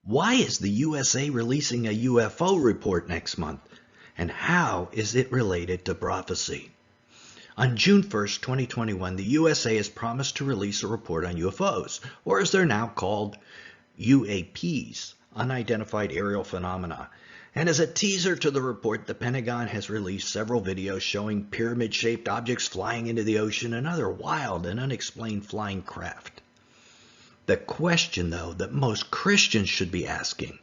Why is the USA releasing a UFO report next month? And how is it related to prophecy? On June 1st, 2021, the USA has promised to release a report on UFOs, or as they're now called, UAPs, unidentified aerial phenomena. And as a teaser to the report, the Pentagon has released several videos showing pyramid-shaped objects flying into the ocean and other wild and unexplained flying craft. The question, though, that most Christians should be asking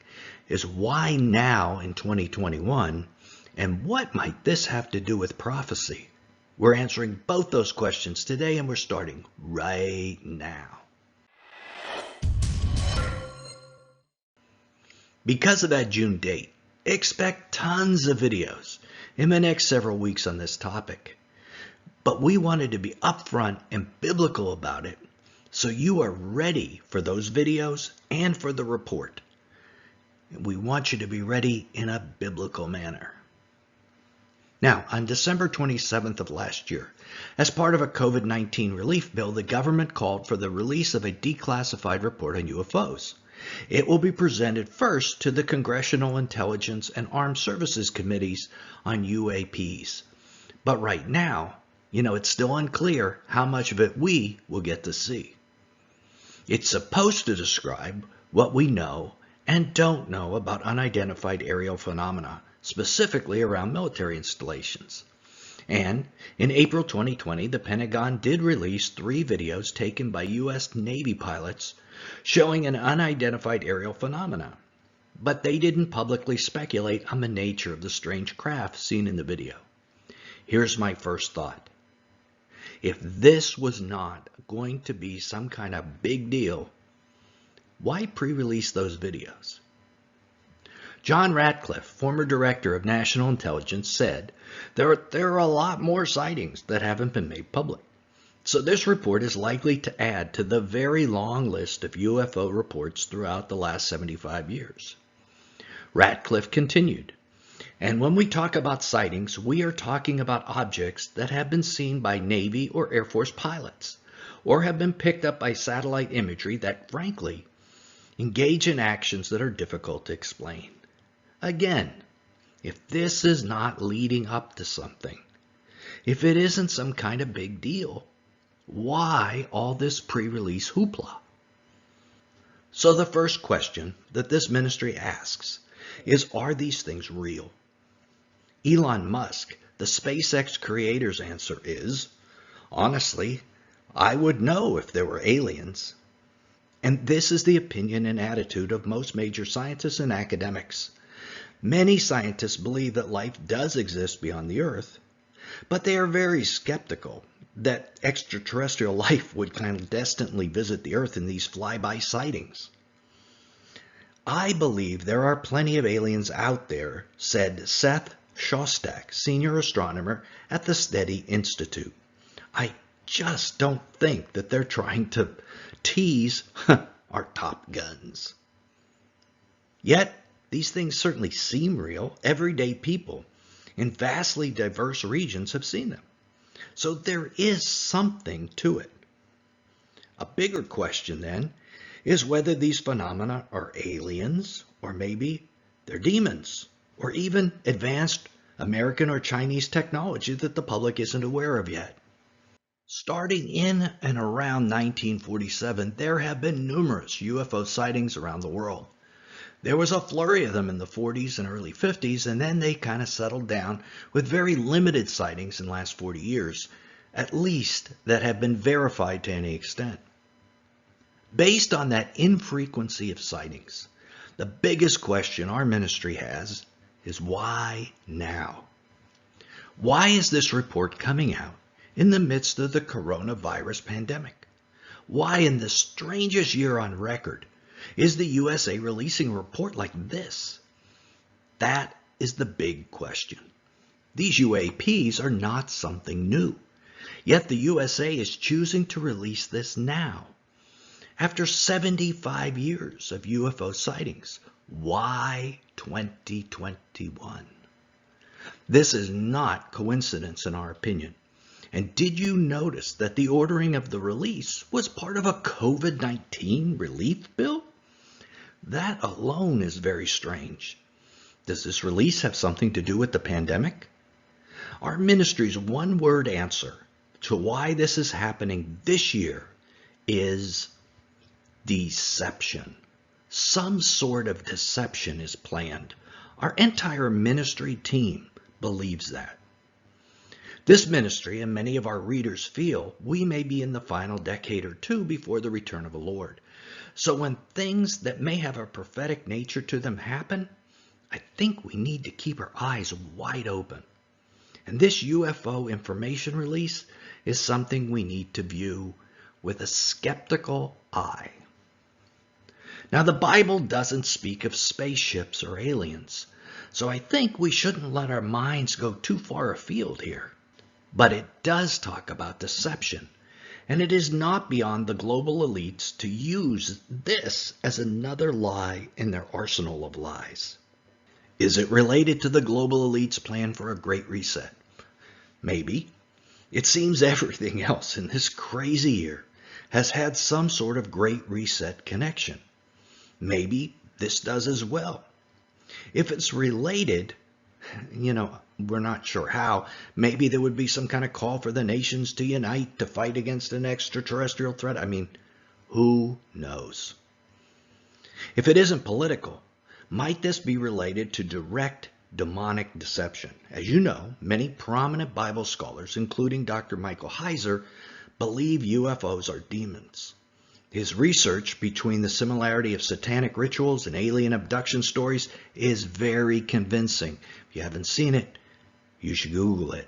is why now in 2021, and what might this have to do with prophecy? We're answering both those questions today, and we're starting right now. Because of that June date, expect tons of videos in the next several weeks on this topic. But we wanted to be upfront and biblical about it, so you are ready for those videos and for the report. We want you to be ready in a biblical manner. Now, on December 27th of last year, as part of a COVID-19 relief bill, the government called for the release of a declassified report on UFOs. It will be presented first to the Congressional Intelligence and Armed Services Committees on UAPs. But right now, it's still unclear how much of it we will get to see. It's supposed to describe what we know and don't know about unidentified aerial phenomena, specifically around military installations. And in April 2020, the Pentagon did release 3 videos taken by U.S. Navy pilots showing an unidentified aerial phenomena. But they didn't publicly speculate on the nature of the strange craft seen in the video. Here's my first thought. If this was not going to be some kind of big deal, why pre-release those videos? John Ratcliffe, former director of national intelligence, said there are a lot more sightings that haven't been made public. So this report is likely to add to the very long list of UFO reports throughout the last 75 years. Ratcliffe continued, and when we talk about sightings, we are talking about objects that have been seen by Navy or Air Force pilots, or have been picked up by satellite imagery that, frankly, engage in actions that are difficult to explain. Again, if this is not leading up to something, if it isn't some kind of big deal, why all this pre-release hoopla? So the first question that this ministry asks is, are these things real? Elon Musk, the SpaceX creator's answer is, honestly, I would know if there were aliens. And this is the opinion and attitude of most major scientists and academics. Many scientists believe that life does exist beyond the Earth, but they are very skeptical that extraterrestrial life would clandestinely visit the Earth in these flyby sightings. I believe there are plenty of aliens out there, said Seth Shostak, senior astronomer at the SETI Institute. I just don't think that they're trying to tease our top guns. Yet, these things certainly seem real. Everyday people in vastly diverse regions have seen them. So there is something to it. A bigger question then is whether these phenomena are aliens, or maybe they're demons, or even advanced American or Chinese technology that the public isn't aware of yet. Starting in and around 1947, there have been numerous UFO sightings around the world. There was a flurry of them in the 40s and early 50s, and then they kind of settled down with very limited sightings in the last 40 years, at least that have been verified to any extent. Based on that infrequency of sightings, the biggest question our ministry has is why now? Why is this report coming out in the midst of the coronavirus pandemic? Why in the strangest year on record is the USA releasing a report like this? That is the big question. These UAPs are not something new, yet the USA is choosing to release this now. After 75 years of UFO sightings, why 2021? This is not coincidence in our opinion. And did you notice that the ordering of the release was part of a COVID-19 relief bill? That alone is very strange. Does this release have something to do with the pandemic? Our ministry's one-word answer to why this is happening this year is deception. Some sort of deception is planned. Our entire ministry team believes that. This ministry and many of our readers feel we may be in the final decade or two before the return of the Lord. So when things that may have a prophetic nature to them happen, I think we need to keep our eyes wide open. And this UFO information release is something we need to view with a skeptical eye. Now, the Bible doesn't speak of spaceships or aliens, so I think we shouldn't let our minds go too far afield here. But it does talk about deception, and it is not beyond the global elites to use this as another lie in their arsenal of lies. Is it related to the global elite's plan for a great reset? Maybe. It seems everything else in this crazy year has had some sort of great reset connection. Maybe this does as well. If it's related, we're not sure how. Maybe there would be some kind of call for the nations to unite to fight against an extraterrestrial threat. Who knows? If it isn't political, might this be related to direct demonic deception? As you know, many prominent Bible scholars, including Dr. Michael Heiser, believe UFOs are demons. His research between the similarity of satanic rituals and alien abduction stories is very convincing. If you haven't seen it, you should Google it.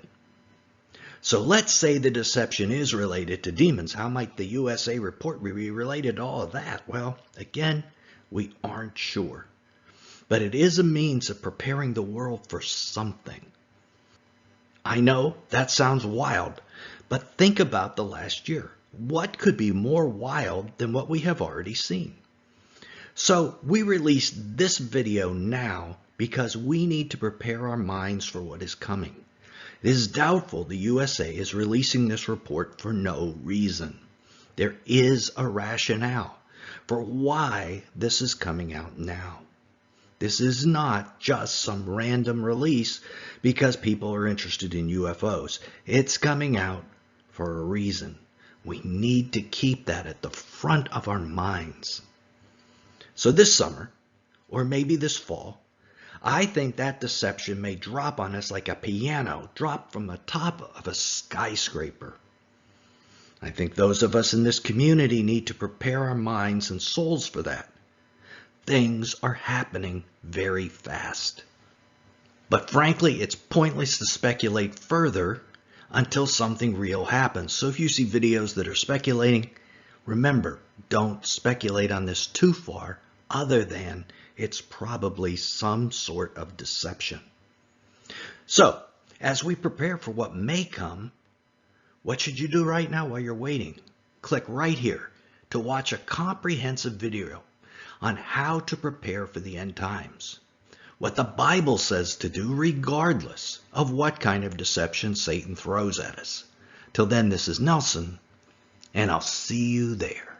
So let's say the deception is related to demons. How might the USA report be related to all of that? Well, again, we aren't sure. But it is a means of preparing the world for something. I know that sounds wild, but think about the last year. What could be more wild than what we have already seen? So we released this video now because we need to prepare our minds for what is coming. It is doubtful the USA is releasing this report for no reason. There is a rationale for why this is coming out now. This is not just some random release because people are interested in UFOs. It's coming out for a reason. We need to keep that at the front of our minds. So this summer, or maybe this fall, I think that deception may drop on us like a piano dropped from the top of a skyscraper. I think those of us in this community need to prepare our minds and souls for that. Things are happening very fast. But frankly, it's pointless to speculate further until something real happens. So if you see videos that are speculating, remember, don't speculate on this too far, other than it's probably some sort of deception. So, as we prepare for what may come, what should you do right now while you're waiting? Click right here to watch a comprehensive video on how to prepare for the end times. What the Bible says to do regardless of what kind of deception Satan throws at us. Till then, this is Nelson, and I'll see you there.